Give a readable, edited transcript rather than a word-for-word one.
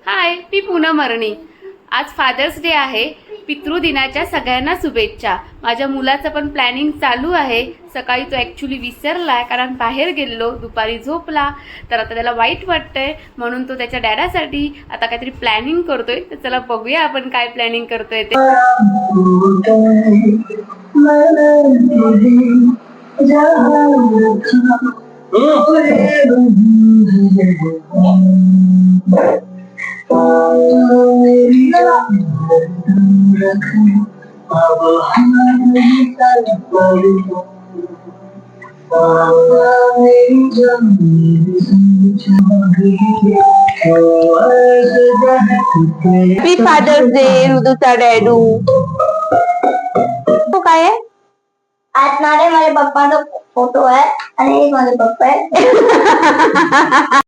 हाय, मी पूनम अरणी. आज fathers day आहे. पितृदिनाच्या सगळ्यांना शुभेच्छा. माझ्या मुलाचं पण प्लॅनिंग चालू आहे. सकाळी तो ॲक्च्युली विसरलाय कारण बाहेर गेलेलो, दुपारी झोपला. तर आता त्याला वाईट वाटतंय म्हणून तो त्याच्या डॅडासाठी आता काहीतरी प्लॅनिंग करतोय. तर चला बघूया आपण काय प्लॅनिंग करतोय ते. हॅपी फादर्स डे ऋतूचा डॅडू. तो काय आहे? आज माझ्या पप्पाचा फोटो आहे आणि माझे पप्पा आहे.